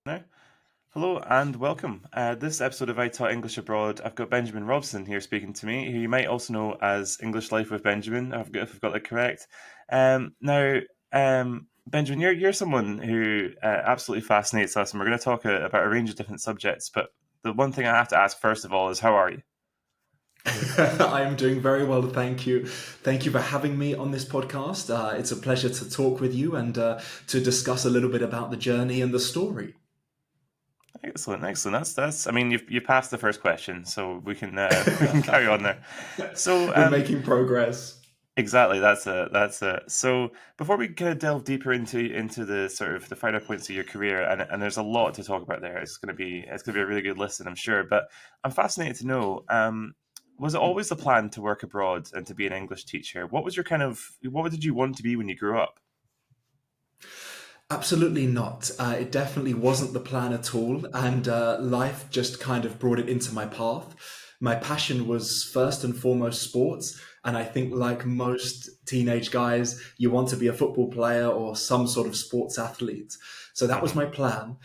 Now, hello and welcome. This episode of I Taught English Abroad, I've got Benjamin Robson here speaking to me, who you might also know as English Life with Benjamin, if I've got that correct. Benjamin, you're someone who absolutely fascinates us, and we're going to talk about a range of different subjects. But the one thing I have to ask first of all is, how are you? I'm doing very well, thank you. Thank you for having me on this podcast. It's a pleasure to talk with you and to discuss a little bit about the journey and the story. Excellent, excellent. That's. I mean, you've passed the first question, so we can we can carry on there. So, We're making progress. exactly, that's it. So before we kind of delve deeper into the sort of the finer points of your career, and there's a lot to talk about there. It's gonna be a really good listen, I'm sure. But I'm fascinated to know, was it always the plan to work abroad and to be an English teacher? What did you want to be when you grew up? Absolutely not. It definitely wasn't the plan at all, and life just kind of brought it into my path. My passion was first and foremost sports, and I think, like most teenage guys, you want to be a football player or some sort of sports athlete. So that was Hmm. my plan.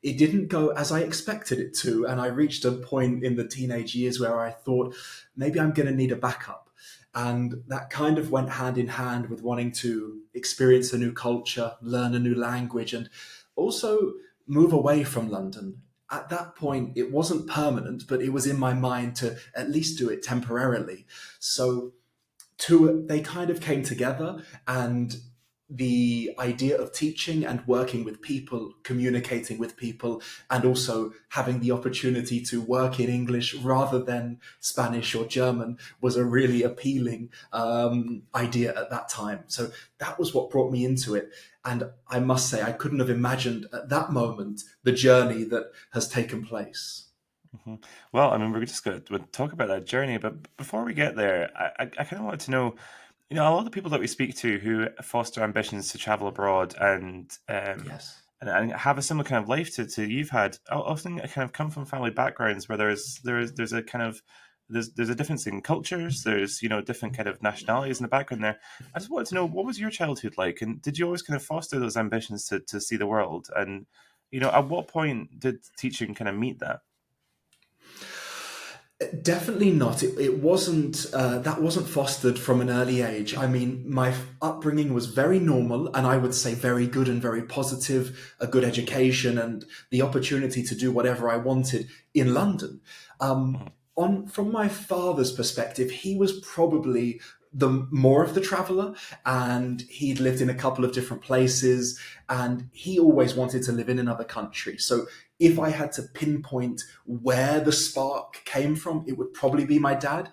It didn't go as I expected it to, and I reached a point in the teenage years where I thought maybe I'm going to need a backup. And that kind of went hand in hand with wanting to experience a new culture, learn a new language, and also move away from London. At that point, it wasn't permanent, but it was in my mind to at least do it temporarily. So they kind of came together, and the idea of teaching and working with people, communicating with people, and also having the opportunity to work in English rather than Spanish or German was a really appealing idea at that time. So that was what brought me into it. And I must say, I couldn't have imagined at that moment the journey that has taken place. Hmm. Well, I mean, we're just going to talk about that journey, but before we get there, I kind of wanted to know, a lot of the people that we speak to who foster ambitions to travel abroad Yes. and have a similar kind of life to you've had, often kind of come from family backgrounds where there's a kind of there's a difference in cultures. There's different kind of nationalities in the background there. I just wanted to know, what was your childhood like, and did you always kind of foster those ambitions to see the world? And at what point did teaching kind of meet that? Definitely not. It wasn't. That wasn't fostered from an early age. I mean, my upbringing was very normal, and I would say very good and very positive. A good education and the opportunity to do whatever I wanted in London. Um, Mhm. on from my father's perspective, he was probably the more of the traveler, and he'd lived in a couple of different places, and he always wanted to live in another country. So if I had to pinpoint where the spark came from, it would probably be my dad.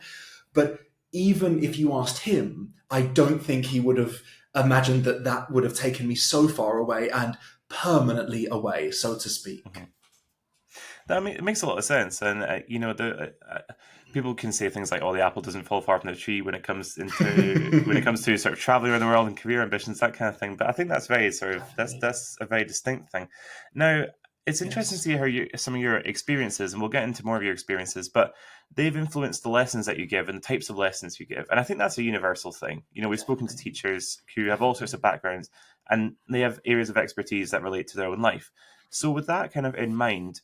But even if you asked him, I don't think he would have imagined that that would have taken me so far away and permanently away, so to speak. Mhm. That it makes a lot of sense, and the people can say things like, "Oh, the apple doesn't fall far from the tree" when it comes to sort of traveling around the world and career ambitions, that kind of thing. But I think that's very sort of Definitely. that's a very distinct thing. Now, it's interesting to Yes. see how some of your experiences, and we'll get into more of your experiences, but they've influenced the lessons that you give and the types of lessons you give. And I think that's a universal thing. We've spoken to Definitely. teachers who have all sorts of backgrounds, and they have areas of expertise that relate to their own life. So, with that kind of in mind,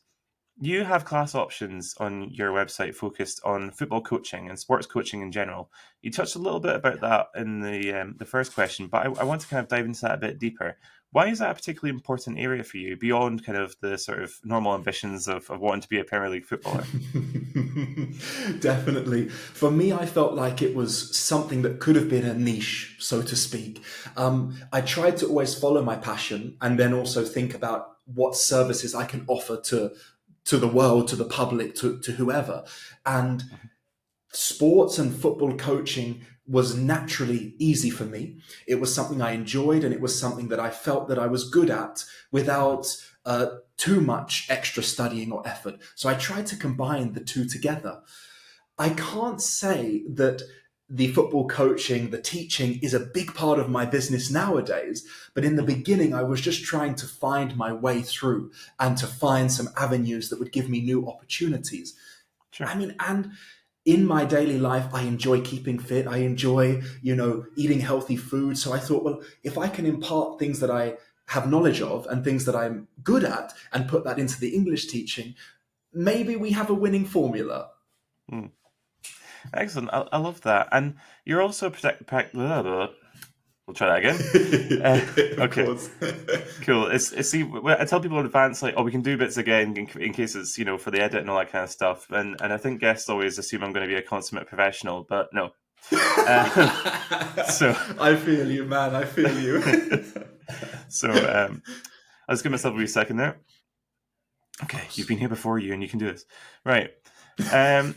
you have class options on your website focused on football coaching and sports coaching in general. You touched a little bit about Yeah. that in the first question, but I want to kind of dive into that a bit deeper. Why is that a particularly important area for you, beyond kind of the sort of normal ambitions of wanting to be a Premier League footballer? Definitely. For me, I felt like it was something that could have been a niche, so to speak. I tried to always follow my passion and then also think about what services I can offer to the world, to the public, to whoever. And Mhm. sports and football coaching was naturally easy for me. It was something I enjoyed, and it was something that I felt that I was good at without too much extra studying or effort. So I tried to combine the two together. I can't say that the football coaching, the teaching is a big part of my business nowadays. But in the Mhm. beginning, I was just trying to find my way through and to find some avenues that would give me new opportunities. Sure. I mean, and in my daily life, I enjoy keeping fit. I enjoy, eating healthy food. So I thought, well, if I can impart things that I have knowledge of and things that I'm good at and put that into the English teaching, maybe we have a winning formula. Hmm. Excellent. I love that. And you're also we'll try that again. Of Okay, course. cool. See, I tell people in advance, like, oh, we can do bits again in case it's, for the edit and all that kind of stuff. And I think guests always assume I'm going to be a consummate professional, but no. So I feel you, man. I feel you. so I'll just give myself a wee second there. Okay, you've been here before, and you can do this. Right. Um,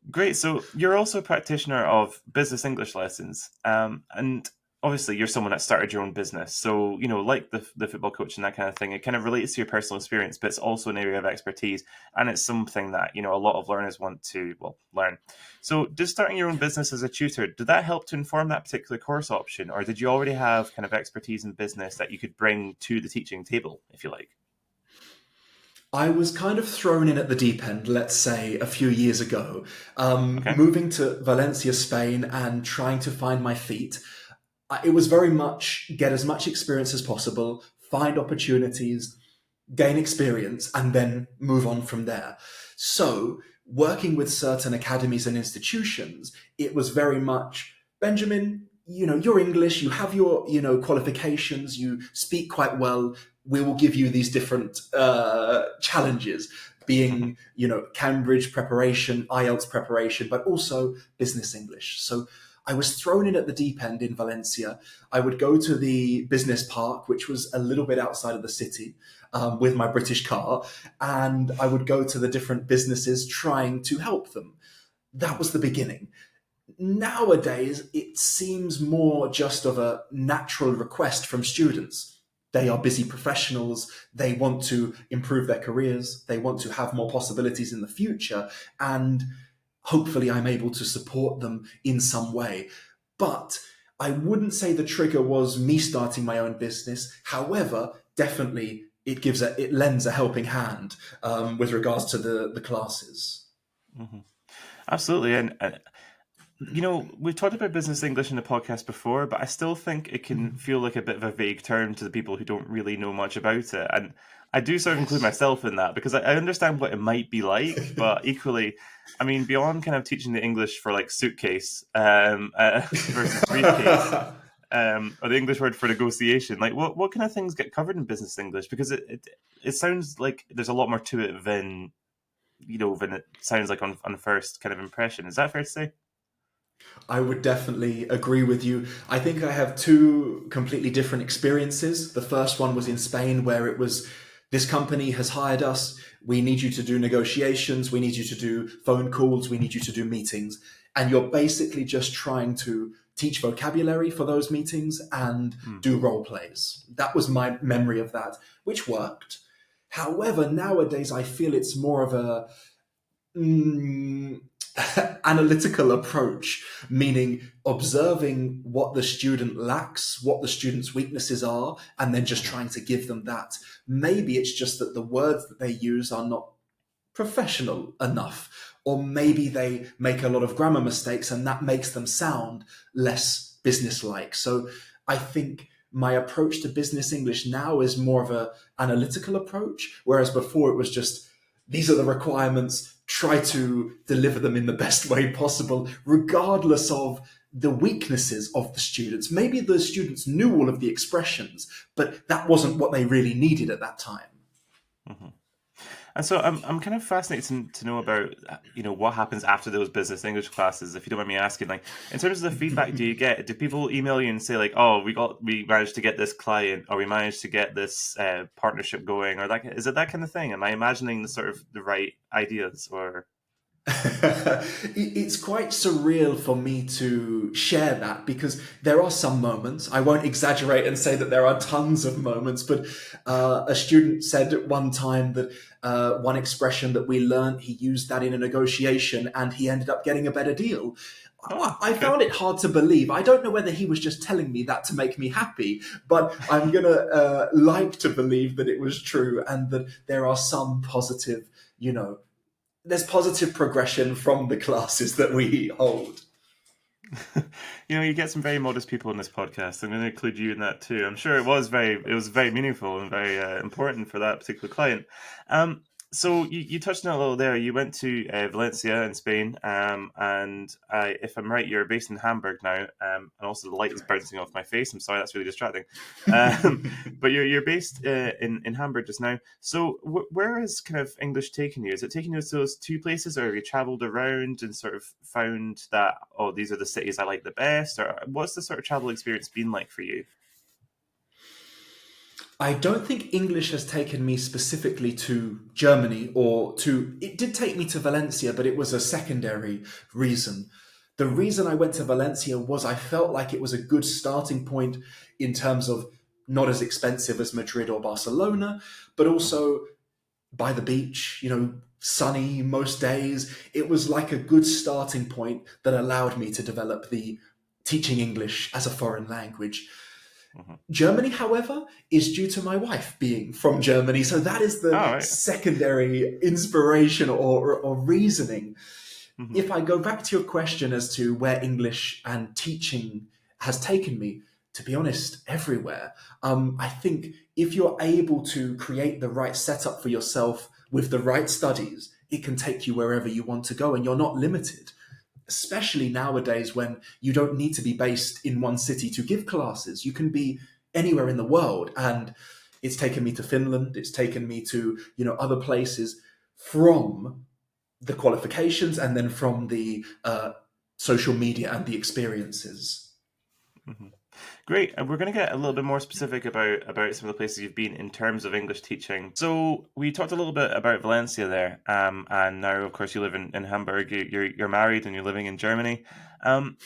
Great. So you're also a practitioner of business English lessons, and obviously you're someone that started your own business. So like the football coach and that kind of thing, it kind of relates to your personal experience, but it's also an area of expertise, and it's something that a lot of learners want to learn. So, just starting your own business as a tutor, did that help to inform that particular course option, or did you already have kind of expertise in business that you could bring to the teaching table, if you like? I was kind of thrown in at the deep end, let's say, a few years ago, Okay. moving to Valencia, Spain, and trying to find my feet. It was very much get as much experience as possible, find opportunities, gain experience, and then move on from there. So, working with certain academies and institutions, it was very much, Benjamin, you're English, you have your, qualifications, you speak quite well. We will give you these different challenges, Mhm. being, Cambridge preparation, IELTS preparation, but also business English. So I was thrown in at the deep end in Valencia. I would go to the business park, which was a little bit outside of the city, with my British car, and I would go to the different businesses trying to help them. That was the beginning. Nowadays, it seems more just of a natural request from students. They are busy professionals. They want to improve their careers. They want to have more possibilities in the future. And hopefully, I'm able to support them in some way. But I wouldn't say the trigger was me starting my own business. However, definitely it lends a helping hand with regards to the classes. Mhm. Absolutely. And we've talked about business English in the podcast before, but I still think it can Mhm. feel like a bit of a vague term to the people who don't really know much about it. And I do sort of include Yes. myself in that because I understand what it might be like, but equally, I mean, beyond kind of teaching the English for like suitcase versus briefcase, or the English word for negotiation, like what kind of things get covered in business English? Because it sounds like there's a lot more to it than it sounds like on first kind of impression. Is that fair to say? I would definitely agree with you. I think I have two completely different experiences. The first one was in Spain, where it was this company has hired us. We need you to do negotiations. We need you to do phone calls. We need you to do meetings. And you're basically just trying to teach vocabulary for those meetings and Hmm. do role plays. That was my memory of that, which worked. However, nowadays I feel it's more of a mm, analytical approach, meaning observing what the student lacks, what the student's weaknesses are, and then just Mhm. trying to give them that. Maybe it's just that the words that they use are not professional enough, or maybe they make a lot of grammar mistakes and that makes them sound less businesslike. So I think my approach to business English now is more of a analytical approach, whereas before it was just these are the requirements, try to deliver them in the best way possible, regardless of the weaknesses of the students. Maybe the students knew all of the expressions, but that wasn't what they really needed at that time. Mhm. And so I'm kind of fascinated to know about what happens after those business English classes, if you don't mind me asking. Like, in terms of the feedback, do people email you and say like, oh, we managed to get this client, or we managed to get this partnership going, or is it that kind of thing? Am I imagining the right ideas, or? It's quite surreal for me to share that because there are some moments. I won't exaggerate and say that there are tons of moments, but a student said at one time that one expression that we learned, he used that in a negotiation and he ended up getting a better deal. Oh, I okay. found it hard to believe. I don't know whether he was just telling me that to make me happy, but I'm gonna like to believe that it was true and that there are some positive, there's positive progression from the classes that we hold. You get some very modest people in this podcast. I'm going to include you in that too. I'm sure it was very meaningful and very important for that particular client. Um, so you touched on it a little there. You went to Valencia in Spain, and if I'm right, you're based in Hamburg now. And also the light is Correct. bouncing off my face. I'm sorry, that's really distracting. Um, but you're based in Hamburg just now. So where is kind of English taking you? Is it taking you to those two places, or have you travelled around and sort of found that, oh, these are the cities I like the best? Or what's the sort of travel experience been like for you? I don't think English has taken me specifically to Germany or to. It did take me to Valencia, but it was a secondary reason. The reason I went to Valencia was I felt like it was a good starting point in terms of not as expensive as Madrid or Barcelona, but Mhm, also by the beach, sunny most days. It was like a good starting point that allowed me to develop the teaching English as a foreign language. mhm. Germany, however, is due to my wife being from Germany. So that is the All right. secondary inspiration or reasoning. Mhm, If I go back to your question as to where English and teaching has taken me, to be honest, everywhere. I think if you're able to create the right setup for yourself with the right studies, it can take you wherever you want to go and you're not limited, especially nowadays when you don't need to be based in one city to give classes. You can be anywhere in the world. And it's taken me to Finland, it's taken me to, other places from the qualifications and then from the social media and the experiences. mhm. Great. And we're going to get a little bit more specific about some of the places you've been in terms of English teaching. So we talked a little bit about Valencia there, and now of course you live in Hamburg. You're married and you're living in Germany. Um,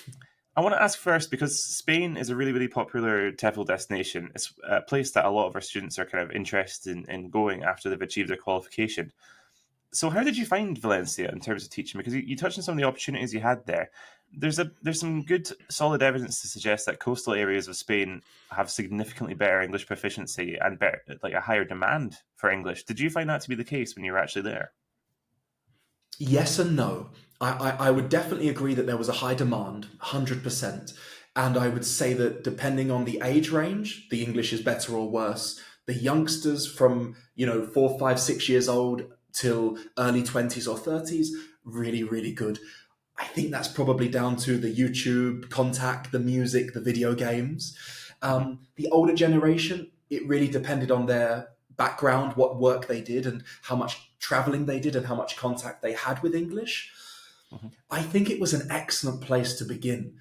I want to ask first because Spain is a really, really popular TEFL destination. It's a place that a lot of our students are kind of interested in going after they've achieved their qualification. So, how did you find Valencia in terms of teaching? Because you touched on some of the opportunities you had there. There's some good solid evidence to suggest that coastal areas of Spain have significantly better English proficiency and better, like a higher demand for English. Did you find that to be the case when you were actually there? Yes and no. I would definitely agree that there was a high demand, 100%. And I would say that depending on the age range, the English is better or worse. The youngsters from, 4, 5, 6 years old till early 20s or 30s, really, really good. I think that's probably down to the YouTube contact, the music, the video games. Hmm. The older generation, it really depended on their background, what work they did, and how much traveling they did, and how much contact they had with English. Hmm. I think it was an excellent place to begin.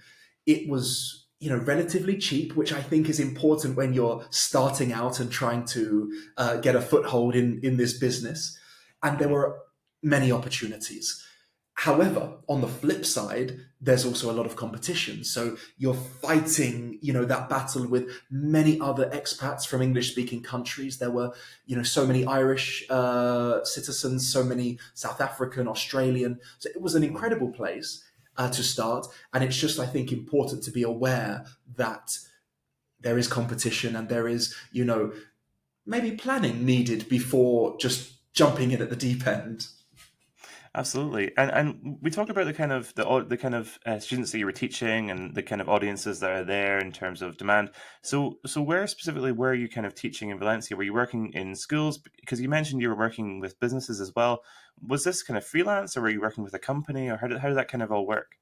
It was, relatively cheap, which I think is important when you're starting out and trying to get a foothold in this business. And there Hmm. were many opportunities. However, on the flip side, there's also a lot of competition. So you're fighting, that battle with many other expats from English-speaking countries. There were, so many Irish citizens, so many South African, Australian. So it was an Hmm. incredible place to start. And it's just, I think, important to be aware that there is competition and there is, maybe planning needed before just jumping in at the deep end. Absolutely, and we talk about the kind of students that you were teaching and the kind of audiences that are there in terms of demand. So where specifically were you kind of teaching in Valencia? Were you working in schools? Because you mentioned you were working with businesses as well. Was this kind of freelance, or were you working with a company, or how did that kind of all work?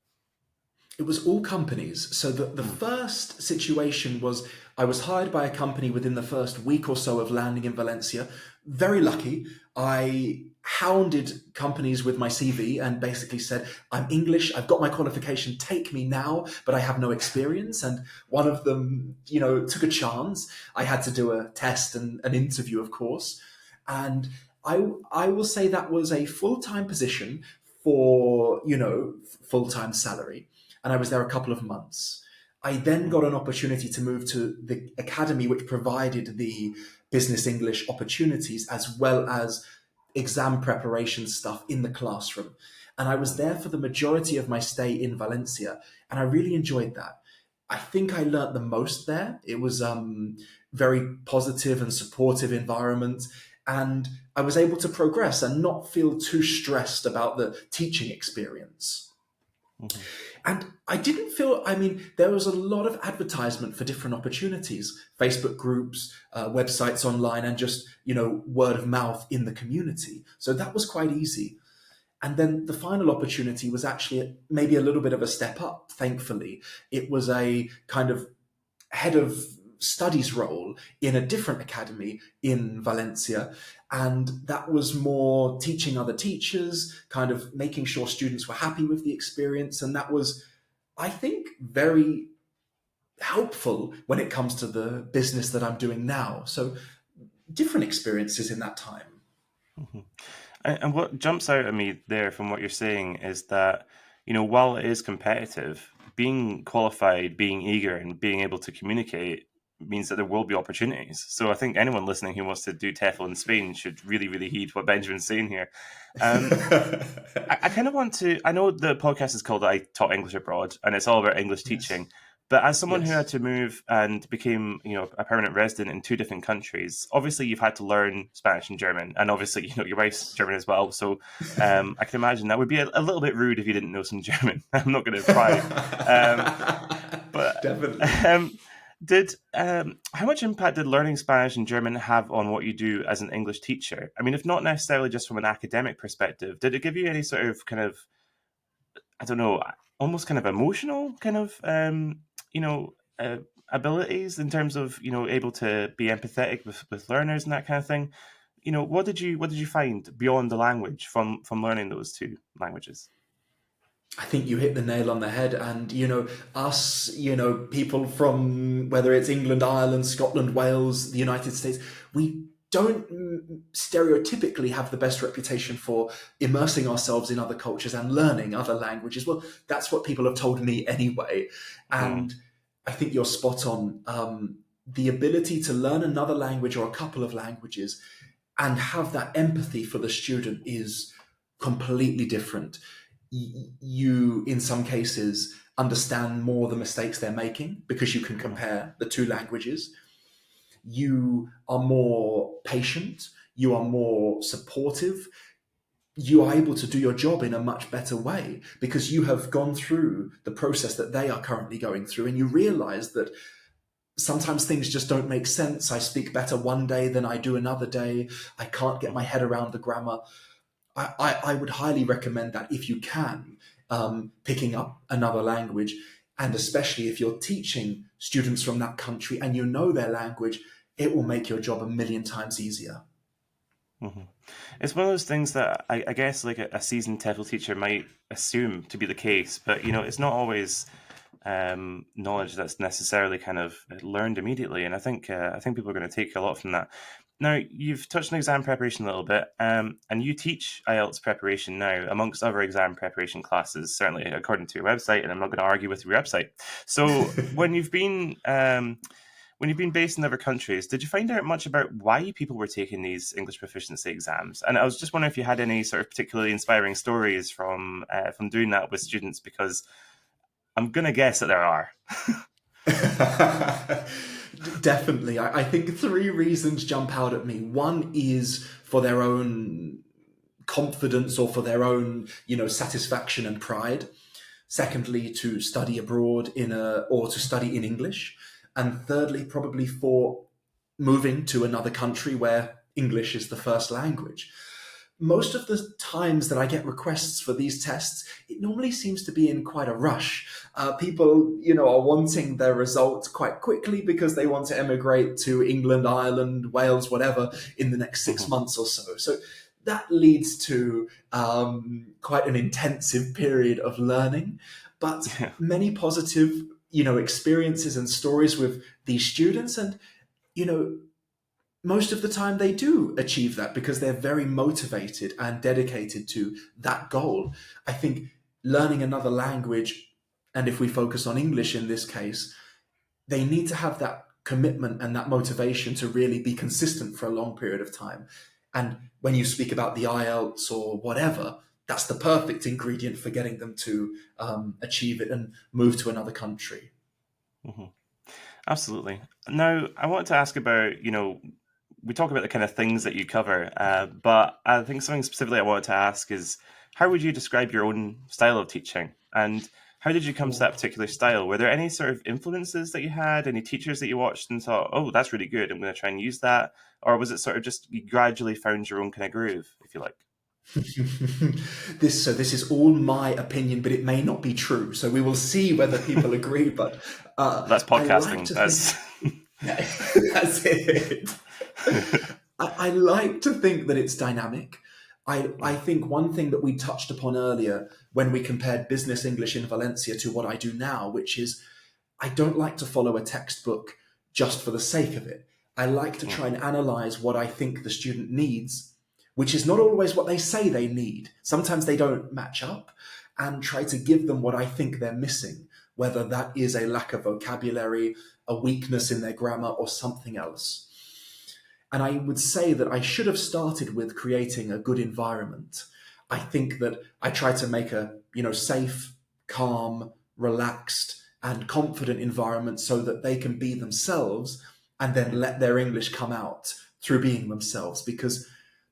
It was all companies. So the Mm, first situation was I was hired by a company within the first week or so of landing in Valencia. Very lucky. I hounded companies with my CV and basically said, I'm English, I've got my qualification, take me now, but I have no experience. And one of them, took a chance. I had to do a test and an interview, of course. And I will say that was a full time position for, full time salary, and I was there a couple of months. I then mm, got an opportunity to move to the academy, which provided the business English opportunities as well as exam preparation stuff in the classroom. And I was mm, there for the majority of my stay in Valencia, and I really enjoyed that. I think I learnt the most there. It was very positive and supportive environment, and I was able to progress and not feel too stressed about the teaching experience. Hmm. And I didn't feel, I mean, there was a lot of advertisement for different opportunities, Facebook groups, websites online, and just, word of mouth in the community. So that was quite easy. And then the final opportunity was actually maybe a little bit of a step up, thankfully. It was a kind of head of studies role in a different academy in Valencia. And that was more teaching other teachers, kind of making sure students were happy with the experience. And that was, I think, very helpful when it comes to the business that I'm doing now. So different experiences in that time. Hmm. And what jumps out at me there from what you're saying is that, while it is competitive, being qualified, being eager, and being able to communicate means that there will be opportunities. So I think anyone listening who wants to do TEFL in Spain should really, really heed what Benjamin's saying here. Um, I kind of want to. I know the podcast is called "I Taught English Abroad," and it's all about English Yes. teaching. But as someone who had Yes. to move and became, a permanent resident in two different countries, obviously you've had to learn Spanish and German, and obviously, your wife's German as well. So I can imagine that would be a little bit rude if you didn't know some German. I'm not going to pry, um, but Definitely. um, did how much impact did learning Spanish and German have on what you do as an English teacher? I mean, if not necessarily just from an academic perspective, did it give you any sort of kind of, I don't know, almost kind of emotional kind of you know uh, abilities in terms of able to be empathetic with learners and that kind of thing? What did you find beyond the language from learning those two languages? I think you hit the nail on the head. And, us, people from whether it's England, Ireland, Scotland, Wales, the United States, we don't stereotypically have the best reputation for immersing ourselves in other cultures and learning other languages. Well, that's what people have told me anyway. Mm, And I think you're spot on. The ability to learn another language or a couple of languages and have that empathy for the student is completely different. You, in some cases, understand more the mistakes they're making because you can mm, compare the two languages. You are more patient, you are more supportive, you are able to do your job in a much better way because you have gone through the process that they are currently going through, and you realize that sometimes things just don't make sense. I speak better one day than I do another day. I can't get my mhm. head around the grammar. I would highly recommend that if you can, picking up another language, and especially if you're teaching students from that country and you know their language, it will make your job a million times easier. Hmm. It's one of those things that I guess like a seasoned TEFL teacher might assume to be the case, but it's not always knowledge that's necessarily kind of learned immediately. And I think people are going to take a lot from that. Now you've touched on exam preparation a little bit, and you teach IELTS preparation now amongst other exam preparation classes, certainly according to your website. And I'm not going to argue with your website. So when you've been based in other countries, did you find out much about why people were taking these English proficiency exams? And I was just wondering if you had any sort of particularly inspiring stories from doing that with students, because I'm gonna guess that there are. Definitely. I think three reasons jump out at me. One is for their own confidence or for their own, satisfaction and pride. Secondly, to study abroad or to study in English. And thirdly, probably for moving to another country where English is the first language. Most of the times that I get requests for these tests, it normally seems to be in quite a rush. People, are wanting their results quite quickly because they want to emigrate to England, Ireland, Wales, whatever, in the next six Mhm. months or so. So that leads to quite an intensive period of learning, but Yeah. many positive, experiences and stories with these students. And you know, most of the time they do achieve that because they're very motivated and dedicated to that goal. I think learning another language, and if we focus on English in this case, they need to have that commitment and that motivation to really be consistent for a long period of time. And when you speak about the IELTS or whatever, that's the perfect ingredient for getting them to achieve it and move to another country. Mhm. Absolutely. Now, I want to ask about, we talk about the kind of things that you cover, but I think something specifically I wanted to ask is, how would you describe your own style of teaching? And how did you come to Oh. that particular style? Were there any sort of influences that you had, any teachers that you watched and thought, oh, that's really good, I'm going to try and use that? Or was it sort of just you gradually found your own kind of groove, if you like? This is all my opinion, but it may not be true. So we will see whether people agree. But That's I like podcasting. to think That's that's it. I like to think that it's dynamic. I think one thing that we touched upon earlier when we compared business English in Valencia to what I do now, which is I don't like to follow a textbook just for the sake of it. I like to try and analyze what I think the student needs, which is not always what they say they need. Sometimes they don't match up, and try to give them what I think they're missing, whether that is a lack of vocabulary, a weakness in their grammar, or something else. And I would say that I should have started with creating a good environment. I think that I try to make a, safe, calm, relaxed, and confident environment so that they can be themselves and then let their English come out through being themselves. Because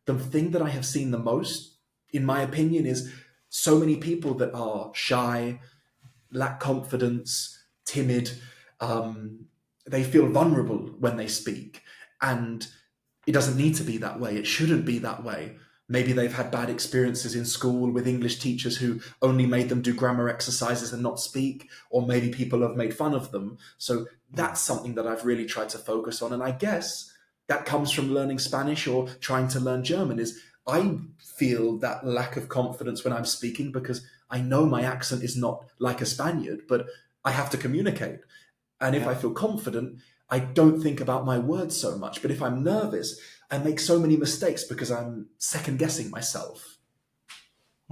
the thing that I have seen the most, in my opinion, is so many people that are shy, lack confidence, timid. They feel vulnerable when they speak. And it doesn't need to be that way. It shouldn't be that way. Maybe they've had bad experiences in school with English teachers who only made them do grammar exercises and not speak, or maybe people have made fun of them. So that's something that I've really tried to focus on. And I guess that comes from learning Spanish or trying to learn German is I feel that lack of confidence when I'm speaking because I know my accent is not like a Spaniard, but I have to communicate. And if yeah. I feel confident, I don't think about my words so much. But if I'm nervous, I make so many mistakes because I'm second guessing myself.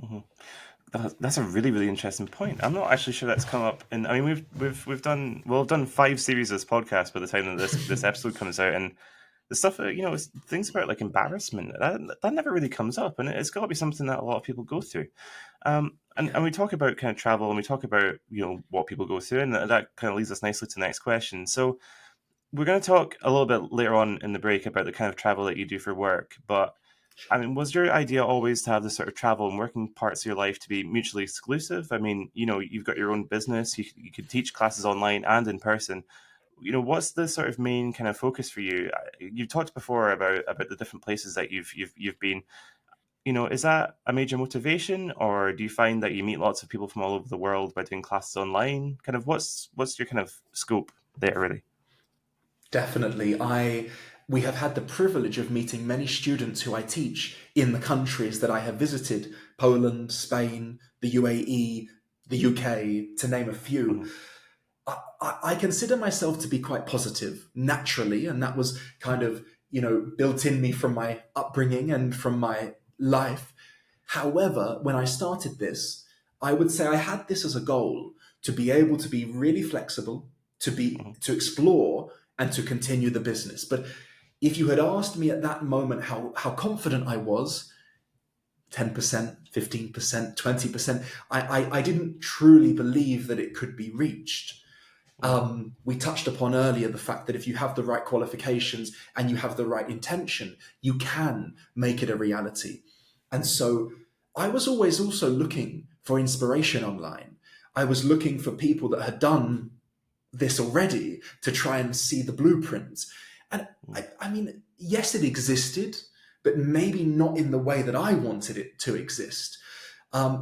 hmm That's a really, really interesting point. I'm not actually sure that's come up. And I mean, we've done 5 series of this podcast by the time that this episode comes out, and the stuff things about like embarrassment that never really comes up, and it's got to be something that a lot of people go through. And Yeah, we talk about kind of travel, and we talk about what people go through, and that kind of leads us nicely to the next question. So we're going to talk a little bit later on in the break about the kind of travel that you do for work, but I sure. mean, was your idea always to have the sort of travel and working parts of your life to be mutually exclusive? I mean, you've got your own business, you could teach classes online and in person. What's the sort of main kind of focus for you? You talked before about the different places that you've been. Is that a major motivation, or do you find that you meet lots of people from all over the world by doing classes online? Kind of what's your kind of scope there, really? Definitely. We have had the privilege of meeting many students who I teach in the countries that I have visited, Poland, Spain, the UAE, the UK, to name a few. hmm I consider myself to be quite positive naturally, and that was kind of, built in me from my upbringing and from my life. However, when I started this, I would say I had this as a goal to be able to be really flexible, to explore and to continue the business. But if you had asked me at that moment how confident I was, 10%, 15%, 20%, I didn't truly believe that it could be reached. hmm We touched upon earlier the fact that if you have the right qualifications and you have the right intention, you can make it a reality. And so I was always also looking for inspiration online. I was looking for people that had done this already to try and see the blueprints. And I mean, yes, it existed, but maybe not in the way that I wanted it to exist.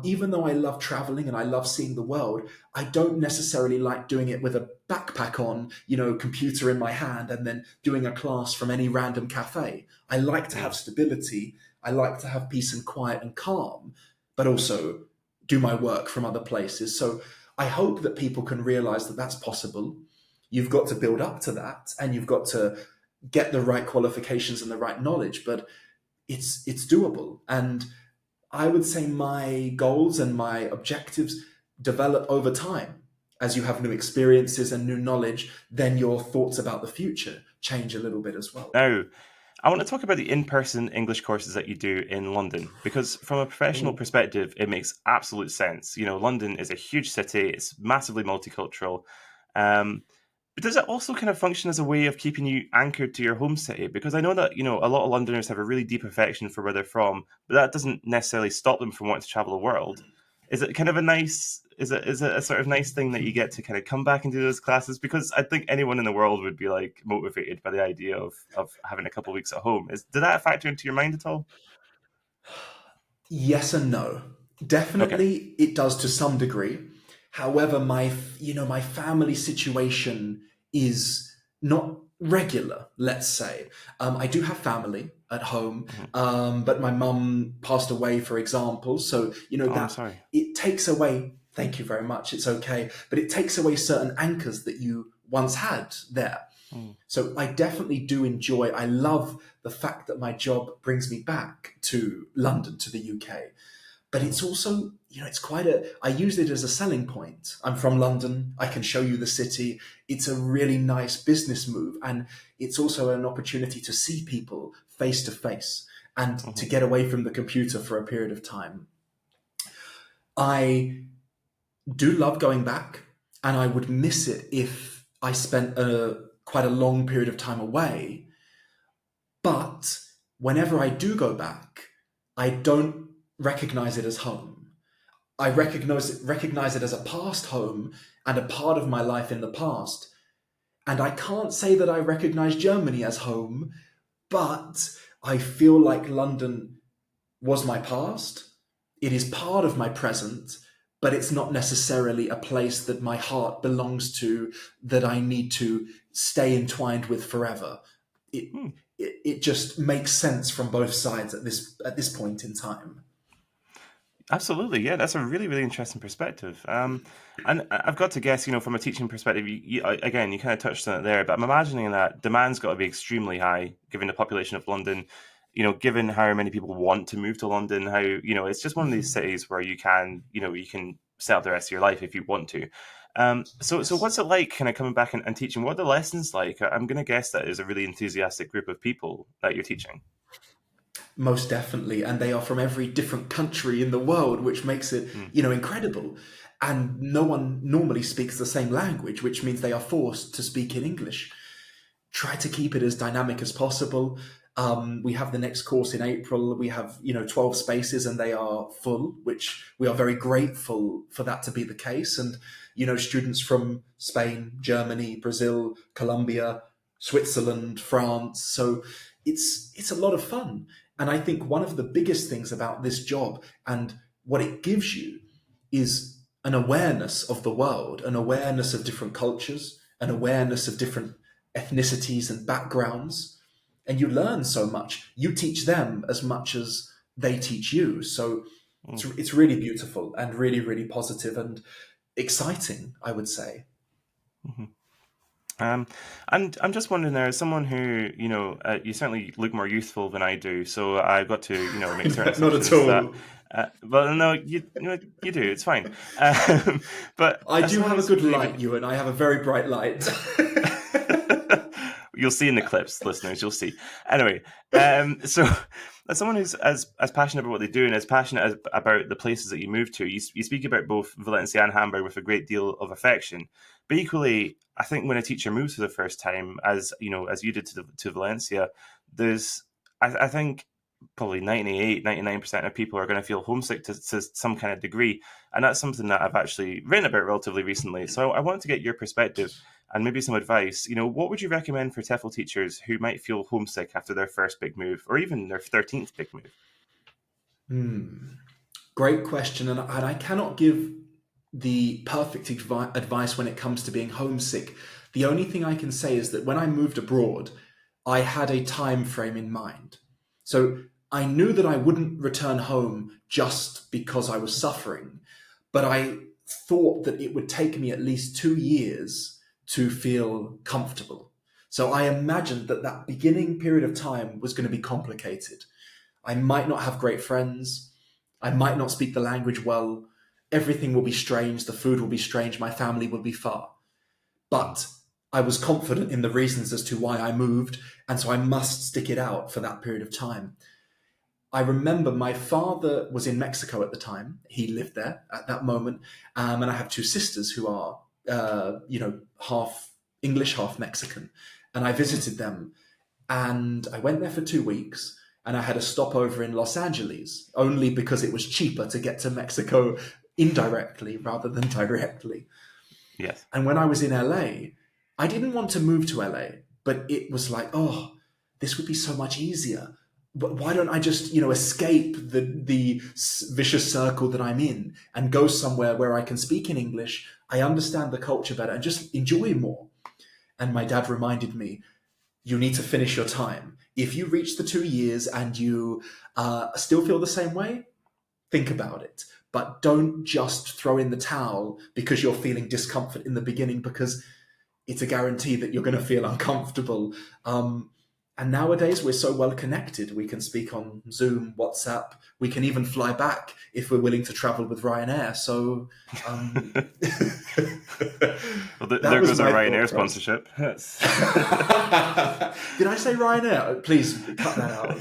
Even though I love traveling and I love seeing the world, I don't necessarily like doing it with a backpack on, computer in my hand and then doing a class from any random cafe. I like to have stability. I like to have peace and quiet and calm, but also do my work from other places. So I hope that people can realize that that's possible. You've got to build up to that and you've got to get the right qualifications and the right knowledge, but it's doable. And I would say my goals and my objectives develop over time. As you have new experiences and new knowledge, then your thoughts about the future change a little bit as well. Now, I want to talk about the in-person English courses that you do in London, because from a professional Oh, perspective, it makes absolute sense. London is a huge city; it's massively multicultural. Um, but does it also kind of function as a way of keeping you anchored to your home city? Because I know that a lot of Londoners have a really deep affection for where they're from, but that doesn't necessarily stop them from wanting to travel the world. Is it kind of a nice is it a sort of nice thing that you get to kind of come back and do those classes? Because I think anyone in the world would be like motivated by the idea of having a couple of weeks at home. Did that factor into your mind at all? Yes and no. Okay. Definitely, it does to some degree. However, my family situation is not regular. Let's say I do have family at home, Mhm. but my mum passed away, for example. So Oh, I'm that sorry. it takes away. Thank you very much. It's okay, but it takes away certain anchors that you once had there. Mm, So I definitely do enjoy. I love the fact that my job brings me back to London, to the UK. But mm, it's also, it's quite a. I use it as a selling point. I'm from London. I can show you the city. It's a really nice business move, and it's also an opportunity to see people face to face and to mhm, get away from the computer for a period of time. I do love going back, and I would miss it if I spent a quite a long period of time away. But whenever I do go back, I don't recognize it as home. I recognize it as a past home and a part of my life in the past. And I can't say that I recognize Germany as home, but I feel like London was my past. It is part of my present, but it's not necessarily a place that my heart belongs to, that I need to stay entwined with forever. It mm. it just makes sense from both sides at this point in time. Absolutely, yeah, that's a really, really interesting perspective. And I've got to guess, from a teaching perspective, again, you kind of touched on it there, but I'm imagining that demand's got to be extremely high, given the population of London. Given how many people want to move to London, how it's just one of these cities where you can set up the rest of your life if you want to. So Yes. what's it like, kind of coming back and teaching? What are the lessons like? I'm going to guess that is a really enthusiastic group of people that you're teaching. Most definitely, and they are from every different country in the world, which makes it, Mm, incredible. And no one normally speaks the same language, which means they are forced to speak in English. Try to keep it as dynamic as possible. We have the next course in April. We have 12 spaces, and they are full, which we are very grateful for that to be the case. And students from Spain, Germany, Brazil, Colombia, Switzerland, France. So it's a lot of fun. And I think one of the biggest things about this job and what it gives you is an awareness of the world, an awareness of different cultures, an awareness of different ethnicities and backgrounds. And you learn so much. You teach them as much as they teach you. So mm. it's really beautiful and really, really positive and exciting, I would say. Mhm. Um, and I'm just wondering, there, as someone who, you certainly look more youthful than I do, so I've got to, make certain Not at assumptions that, all. well, no, you do, it's fine. But I as do someone have a who's good light, maybe, Ewan. I have a very bright light. you'll see in the clips, listeners, you'll see. Anyway, so as someone who's as passionate about what they do and as passionate about the places that you move to, you speak about both Valencia and Hamburg with a great deal of affection. But equally, I think when a teacher moves for the first time, as you did to Valencia, there's, I think, probably 99% of people are going to feel homesick to some kind of degree. And that's something that I've actually written about relatively recently. So I wanted to get your perspective and maybe some advice. What would you recommend for TEFL teachers who might feel homesick after their first big move or even their 13th big move? Hmm. Great question. And I cannot give the perfect advice when it comes to being homesick. The only thing I can say is that when I moved abroad, I had a time frame in mind. So I knew that I wouldn't return home just because I was suffering, but I thought that it would take me at least 2 years to feel comfortable. So I imagined that that beginning period of time was going to be complicated. I might not have great friends. I might not speak the language well. Everything will be strange. The food will be strange. My family will be far. Mm, But I was confident in the reasons as to why I moved. And so I must stick it out for that period of time. I remember my father was in Mexico at the time. He lived there at that moment. And I have two sisters who are, half English, half Mexican. And I mm, visited them, and I went there for 2 weeks, and I had a stopover in Los Angeles only because it was cheaper to get to Mexico indirectly rather than directly. Yes. And when I was in LA, I didn't want to move to LA, but it was like, oh, this would be so much easier. But why don't I just, escape the vicious circle that I'm in and go somewhere where I can speak in English, I understand the culture better, and just enjoy more. And my dad reminded me, you need to finish your time. If you reach the 2 years and you still feel the same way, think about it. But don't just throw in the towel because you're feeling discomfort in the beginning, because it's a guarantee that you're going to feel uncomfortable. And nowadays, we're so well connected. We can speak on Zoom, WhatsApp. We can even fly back if we're willing to travel with Ryanair. So Well, that there was goes our my Ryanair thought process. sponsorship. That's, Did I say Ryanair? Please cut that out.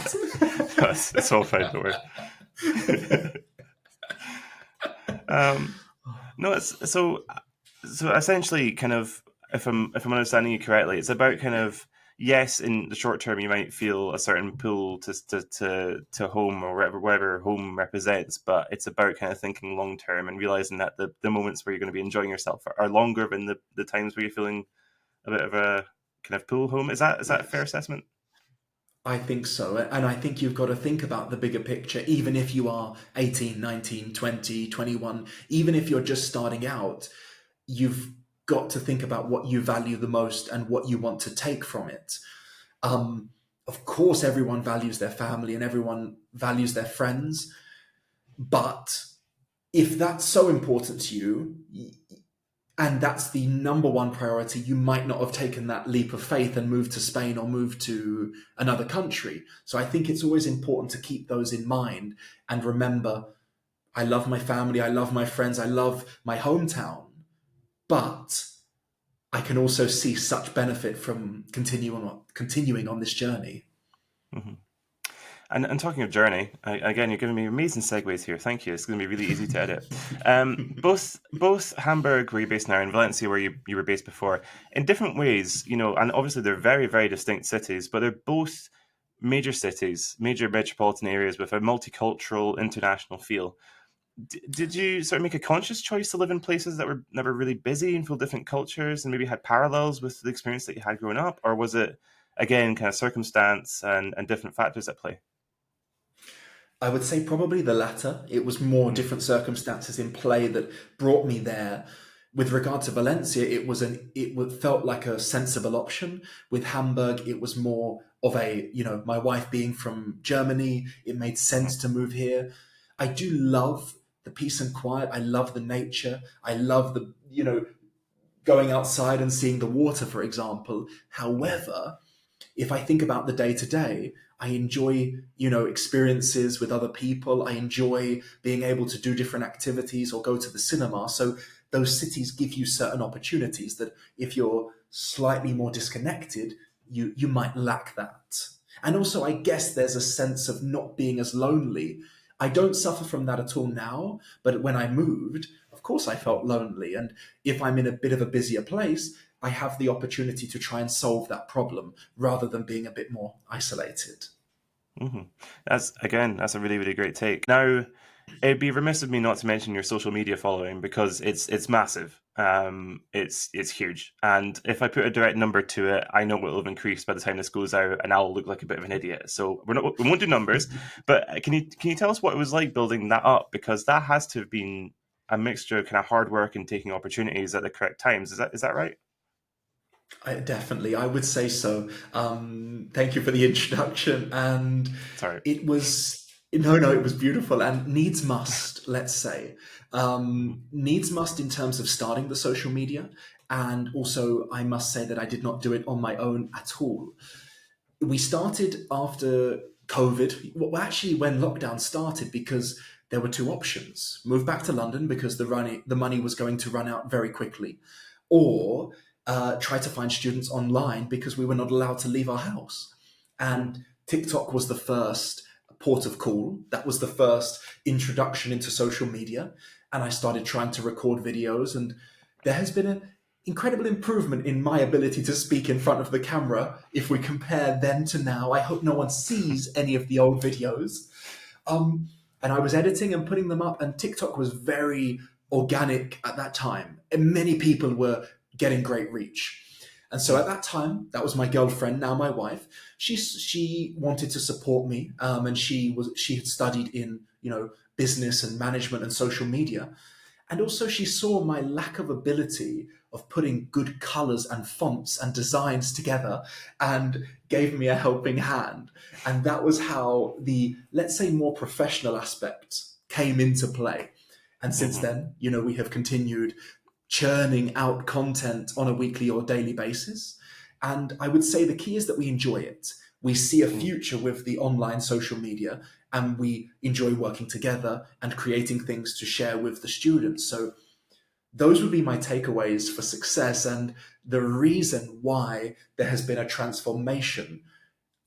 it's all fine, don't worry. No, it's so essentially, kind of, if I'm understanding you correctly, it's about kind of, yes, in the short term you might feel a certain pull to home, or whatever home represents, but it's about kind of thinking long term and realizing that the moments where you're going to be enjoying yourself are longer than the times where you're feeling a bit of a kind of pull home. Is that a fair Yes. assessment? I think so. And I think you've got to think about the bigger picture, even if you are 18, 19, 20, 21. Even if you're just starting out, you've got to think about what you value the most and what you want to take from it. Of course, everyone values their family and everyone values their friends. But if that's so important to you, and that's the number one priority, you might not have taken that leap of faith and moved to Spain or moved to another country. So I think it's always important to keep those in mind and remember, I love my family, I love my friends, I love my hometown, but I can also see such benefit from continuing on this journey. Hmm. And talking of journey, again, you're giving me amazing segues here. Thank you. It's going to be really easy to edit. Both Hamburg, where you're based now, and Valencia, where you were based before, in different ways, and obviously they're very, very distinct cities, but they're both major cities, major metropolitan areas with a multicultural, international feel. Did you sort of make a conscious choice to live in places that were never really busy and full of different cultures, and maybe had parallels with the experience that you had growing up, or was it again kind of circumstance and different factors at play? I would say probably the latter. It was more different circumstances in play that brought me there. With regard to Valencia, felt like a sensible option. With Hamburg, it was more of a, my wife being from Germany, it made Mm-hmm. sense to move here. I do love the peace and quiet. I love the nature. I love going outside and seeing the water, for example. Yeah. However, if I think about the day to day, I enjoy, experiences with other people. I enjoy being able to do different activities or go to the cinema. So those cities give you certain opportunities that if you're slightly more disconnected, you might lack that. And also, I guess there's a sense of not being as lonely. I don't suffer from that at all now, but when I moved, of course I felt lonely. And if I'm in a bit of a busier place, I have the opportunity to try and solve that problem rather than being a bit more isolated. Hmm. That's a really, really great take. Now, it'd be remiss of me not to mention your social media following, because it's massive. It's huge, and if I put a direct number to it, I know it will have increased by the time this goes out, and I'll look like a bit of an idiot. So we won't do numbers, but can you tell us what it was like building that up, because that has to have been a mixture of kind of hard work and taking opportunities at the correct times. Is that right? Definitely, I would say so. Thank you for the introduction. And Sorry. it was, no, no, it was beautiful and needs must, let's say. Mhm. Needs must in terms of starting the social media. And also, I must say that I did not do it on my own at all. We started after COVID, well, actually, when lockdown started, because there were two options: move back to London because the money was going to run out very quickly, or try to find students online because we were not allowed to leave our house. And TikTok was the first port of call. That was the first introduction into social media. And I started trying to record videos. And there has been an incredible improvement in my ability to speak in front of the camera if we compare then to now. I hope no one sees any of the old videos. Um, and I was editing and putting them up, and TikTok was very organic at that time, and many people were getting great reach. And so Mm, at that time, that was my girlfriend, now my wife. She wanted to support me, and she had studied in business and management and social media, and also she saw my lack of ability of putting good colors and fonts and designs together, and gave me a helping hand. And that was how the, let's say, more professional aspect came into play. And since mhm, then, we have continued churning out content on a weekly or daily basis. And I would say the key is that we enjoy it. We see a mm. future with the online social media, and we enjoy working together and creating things to share with the students. So those would be my takeaways for success. And the reason why there has been a transformation,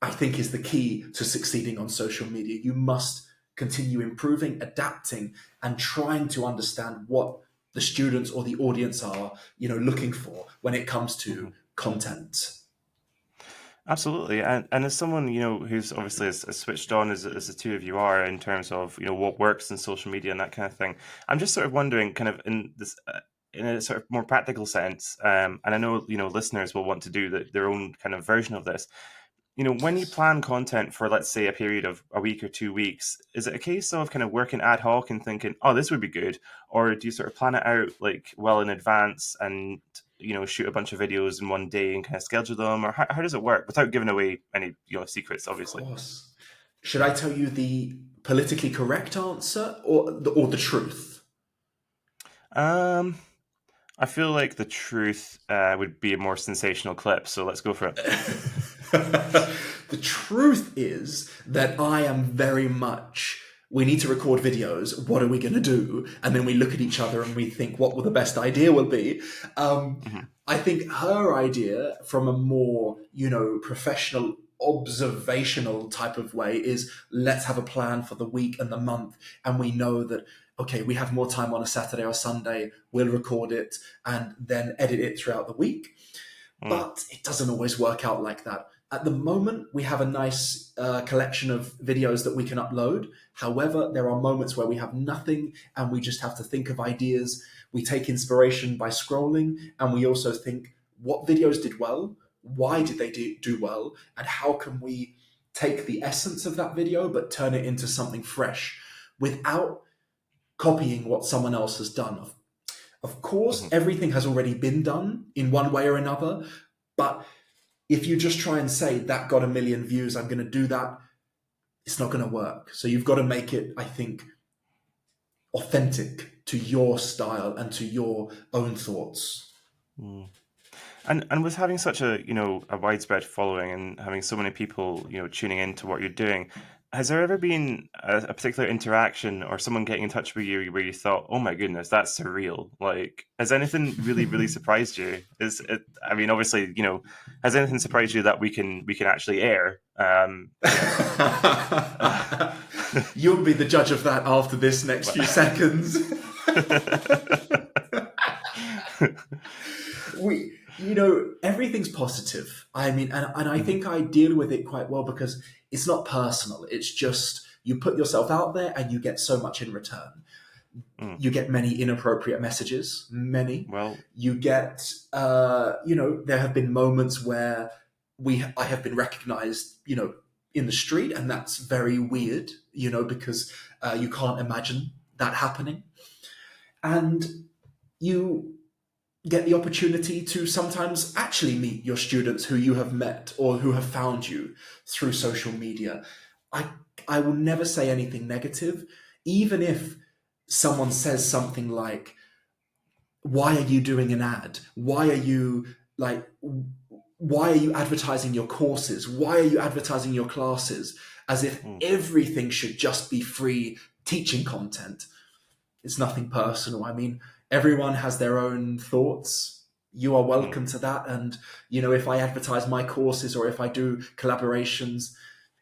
I think, is the key to succeeding on social media. You must continue improving, adapting, and trying to understand what the students or the audience are, looking for when it comes to Mhm. content. Absolutely, and as someone who's obviously as switched on as the two of you are in terms of what works in social media and that kind of thing, I'm just sort of wondering, kind of in this in a sort of more practical sense, and I know listeners will want to do their own kind of version of this. When you Yes. plan content for, let's say, a period of a week or 2 weeks, is it a case of kind of working ad hoc and thinking, oh, this would be good? Or do you sort of plan it out like well in advance and, shoot a bunch of videos in one day and kind of schedule them? Or how does it work without giving away any, secrets, Of obviously? course. Should I tell you the politically correct answer, or the truth? Um, I feel like the truth would be a more sensational clip, so let's go for it. The truth is that I am very much, we need to record videos. What are we going to do? And then we look at each other and we think what will the best idea will be. Hmm. I think her idea, from a more, professional, observational type of way, is let's have a plan for the week and the month. And we know that, okay, we have more time on a Saturday or Sunday, we'll record it and then edit it throughout the week. Mm, But it doesn't always work out like that. At the moment, we have a nice collection of videos that we can upload. However, there are moments where we have nothing and we just have to think of ideas. We take inspiration by scrolling, and we also think, what videos did well? Why did they do well? And how can we take the essence of that video but turn it into something fresh without copying what someone else has done? Of course, mhm. everything has already been done in one way or another, but if you just try and say that got a million views, I'm going to do that, it's not going to work. So you've got to make it, I think, authentic to your style and to your own thoughts. Mm. And with having such a a widespread following and having so many people tuning into what you're doing, has there ever been a particular interaction or someone getting in touch with you where you thought, oh my goodness, that's surreal? Like, has anything really surprised you? Is it? I mean, obviously, has anything surprised you that we can actually air? Yeah. You'll be the judge of that after this next few seconds. Everything's positive. I mean, and I Mhm, think I deal with it quite well because it's not personal. It's just you put yourself out there and you get so much in return. mm. You get many inappropriate messages, many. Well, You get, there have been moments where I have been recognized, in the street, and that's very weird, because you can't imagine that happening. And you get the opportunity to sometimes actually meet your students who you have met or who have found you through social media. I I will never say anything negative, even if someone says something like, "Why are you doing an ad? Like why are you advertising your courses? Why are you advertising your classes?" As if mm, everything should just be free teaching content. It's nothing personal. I mean, everyone has their own thoughts. You are mm. welcome to that. And, if I advertise my courses or if I do collaborations,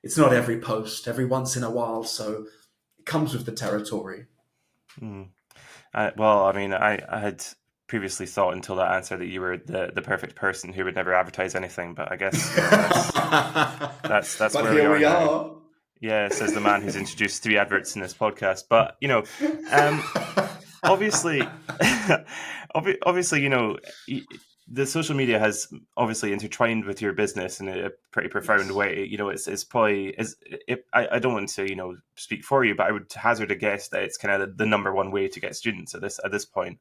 it's not every post, every once in a while. So it comes with the territory. Mm. Well, I mean, I had previously thought until that answer that you were the perfect person who would never advertise anything, but I guess that's where we Here are we now. are. Yeah, says the man who's introduced three adverts in this podcast. But um, obviously, obviously, the social media has obviously intertwined with your business in a pretty profound Yes. way. It's probably is it, I don't want to speak for you, but I would hazard a guess that it's kind of the number one way to get students at this point.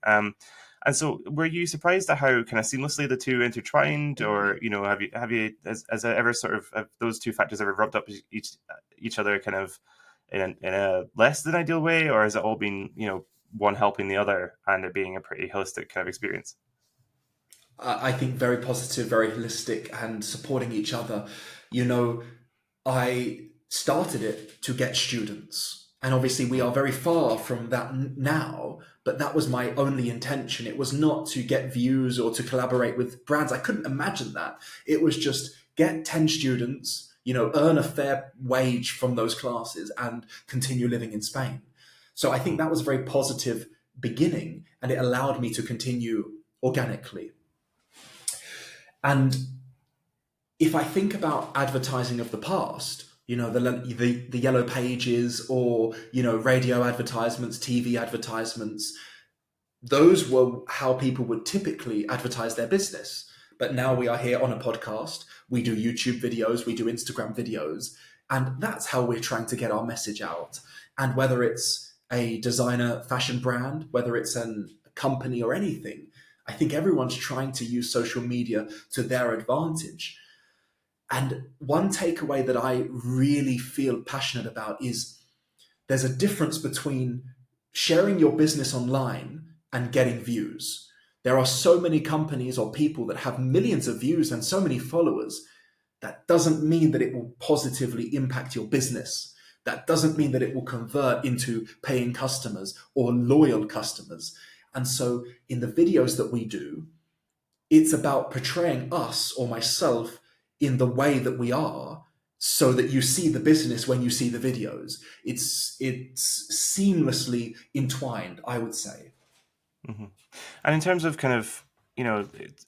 And so, were you surprised at how kind of seamlessly the two intertwined, or has it ever sort of have those two factors ever rubbed up each other kind of in a less than ideal way, or has it all been one helping the other and it being a pretty holistic kind of experience? I think very positive, very holistic, and supporting each other. You know, I started it to get students. And obviously, we are very far from that now, but that was my only intention. It was not to get views or to collaborate with brands. I couldn't imagine that. It was just get 10 students, earn a fair wage from those classes and continue living in Spain. So I think Mhm. that was a very positive beginning and it allowed me to continue organically. And if I think about advertising of the past, the yellow pages or radio advertisements, TV advertisements, those were how people would typically advertise their business. But now we are here on a podcast. We do YouTube videos, we do Instagram videos, and that's how we're trying to get our message out. And whether it's a designer fashion brand, whether it's a company or anything, I think everyone's trying to use social media to their advantage. And one takeaway that I really feel passionate about is there's a difference between sharing your business online and getting views. There are so many companies or people that have millions of views and so many followers. That doesn't mean that it will positively impact your business. That doesn't mean that it will convert into paying customers or loyal customers. And so in the videos that we do, it's about portraying us or myself in the way that we are so that you see the business when you see the videos. It's seamlessly entwined, I would say. Hmm. And in terms of kind of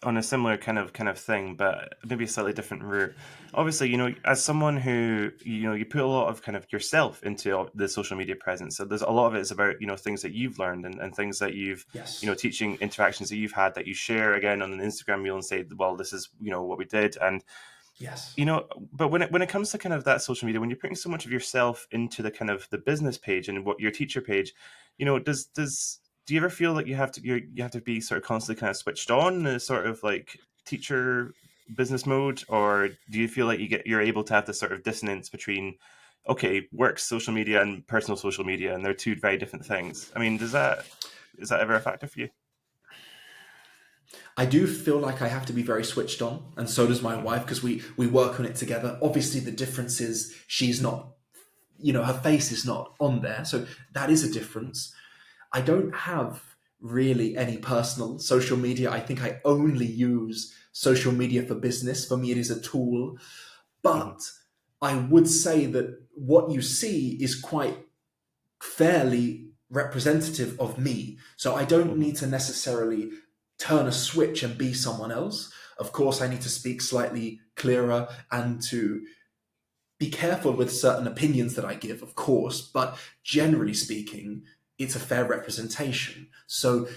on a similar kind of thing, but maybe a slightly different route. Obviously, as someone who you put a lot of kind of yourself into the social media presence. So there's a lot of it is about things that you've learned and things that you've Yes. teaching interactions that you've had that you share again on an Instagram reel and say, well, this is what we did. And Yes. but when it comes to kind of that social media, when you're putting so much of yourself into the kind of the business page and what your teacher page, does do you ever feel like you have to be sort of constantly kind of switched on in a sort of like teacher business mode, or do you feel like you're able to have this sort of dissonance between okay, work social media and personal social media, and they're two very different things? I mean, is that ever a factor for you? I do feel like I have to be very switched on, and so does my Hmm. wife because we work on it together. Obviously, the difference is she's not, her face is not on there, so that is a difference. I don't have really any personal social media. I think I only use social media for business. For me, it is a tool. Hmm. But I would say that what you see is quite fairly representative of me. So I don't Hmm. need to necessarily turn a switch and be someone else. Of course, I need to speak slightly clearer and to be careful with certain opinions that I give, of course, but generally speaking, it's a fair representation. So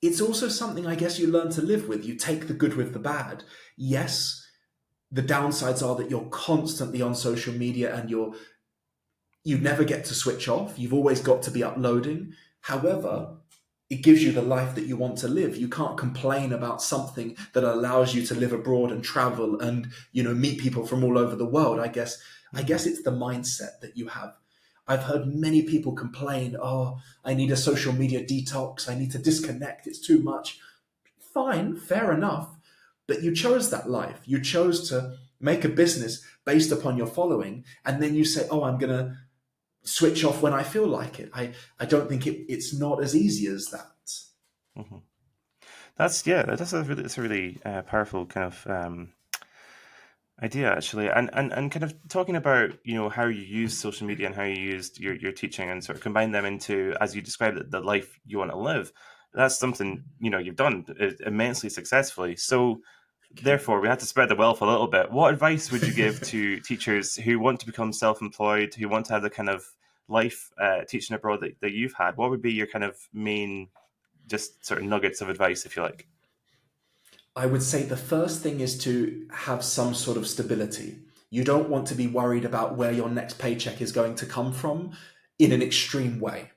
it's also something I guess you learn to live with. You take the good with the bad. Yes, the downsides are that you're constantly on social media and you never get to switch off. You've always got to be uploading. However, it gives you the life that you want to live. You can't complain about something that allows you to live abroad and travel and meet people from all over the world. I guess it's the mindset that you have. I've heard many people complain, "Oh, I need a social media detox. I need to disconnect. It's too much." Fine, fair enough. But you chose that life. You chose to make a business based upon your following, and then you say, "Oh, I'm going to switch off when I feel like it." I don't think it's not as easy as that. Hmm. That's a really powerful kind of idea actually, and kind of talking about how you use social media and how you used your teaching and sort of combine them into, as you described it, the life you want to live. That's something you've done immensely successfully. So therefore, we have to spread the wealth a little bit. What advice would you give to teachers who want to become self-employed, who want to have the kind of life teaching abroad that you've had? What would be your kind of main, just sort of nuggets of advice, if you like? I would say the first thing is to have some sort of stability. You don't want to be worried about where your next paycheck is going to come from in an extreme way.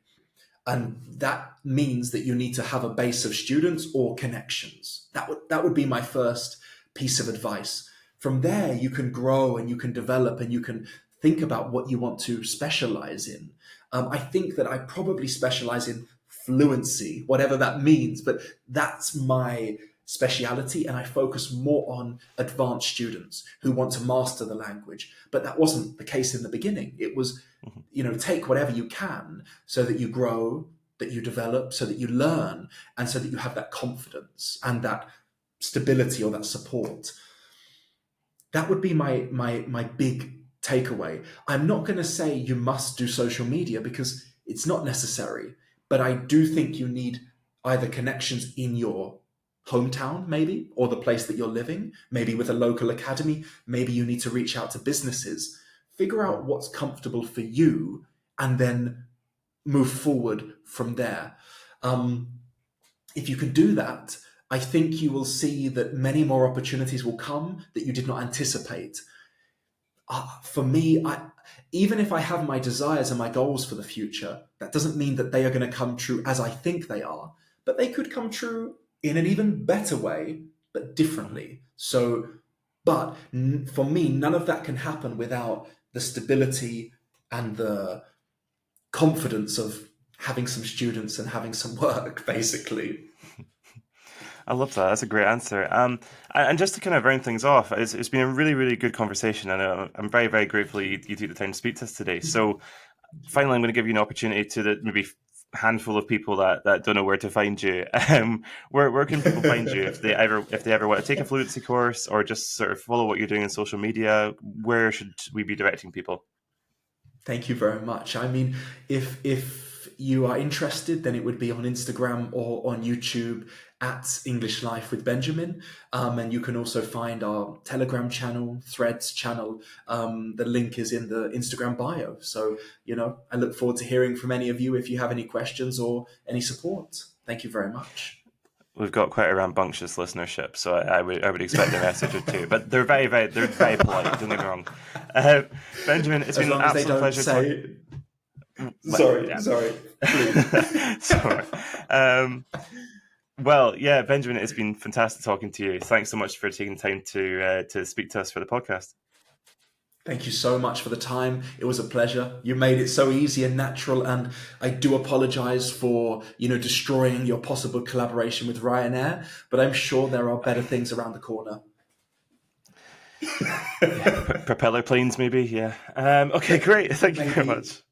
And that means that you need to have a base of students or connections. That would be my first piece of advice. From there, you can grow and you can develop and you can think about what you want to specialize in. I think that I probably specialize in fluency, whatever that means, but that's my speciality, and I focus more on advanced students who want to master the language. But that wasn't the case in the beginning. It was, take whatever you can so that you grow, that you develop, so that you learn, and so that you have that confidence and that stability or that support. That would be my big takeaway. I'm not going to say you must do social media because it's not necessary, but I do think you need either connections in your hometown, maybe, or the place that you're living, maybe with a local academy. Maybe you need to reach out to businesses, figure out what's comfortable for you, and then move forward from there. If you can do that, I think you will see that many more opportunities will come that you did not anticipate. For me, even if I have my desires and my goals for the future, that doesn't mean that they are going to come true as I think they are, but they could come true in an even better way, but differently. But for me, none of that can happen without the stability and the confidence of having some students and having some work, basically. I love that. That's a great answer. And just to kind of round things off, it's been a really, really good conversation, and I'm very, very grateful you took the time to speak to us today. So, finally, I'm going to give you an opportunity to the maybe handful of people that don't know where to find you. Where can people find you if they ever want to take a fluency course or just sort of follow what you're doing on social media? Where should we be directing people? Thank you very much. I mean, if you are interested, then it would be on Instagram or on YouTube at English Life with Benjamin. And you can also find our Telegram channel, Threads channel. The link is in the Instagram bio. So, I look forward to hearing from any of you if you have any questions or any support. Thank you very much. We've got quite a rambunctious listenership, so I would expect a message or two. But they're very, very polite. Don't get me wrong, Benjamin. It's been an absolute pleasure. Sorry. Sorry. Well, yeah, Benjamin, it's been fantastic talking to you. Thanks so much for taking time to speak to us for the podcast. Thank you so much for the time. It was a pleasure. You made it so easy and natural, and I do apologize for, destroying your possible collaboration with Ryanair, but I'm sure there are better things around the corner. Yeah, propeller planes, maybe, yeah. Okay, great. Thank you very much.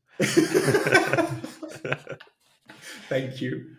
Thank you.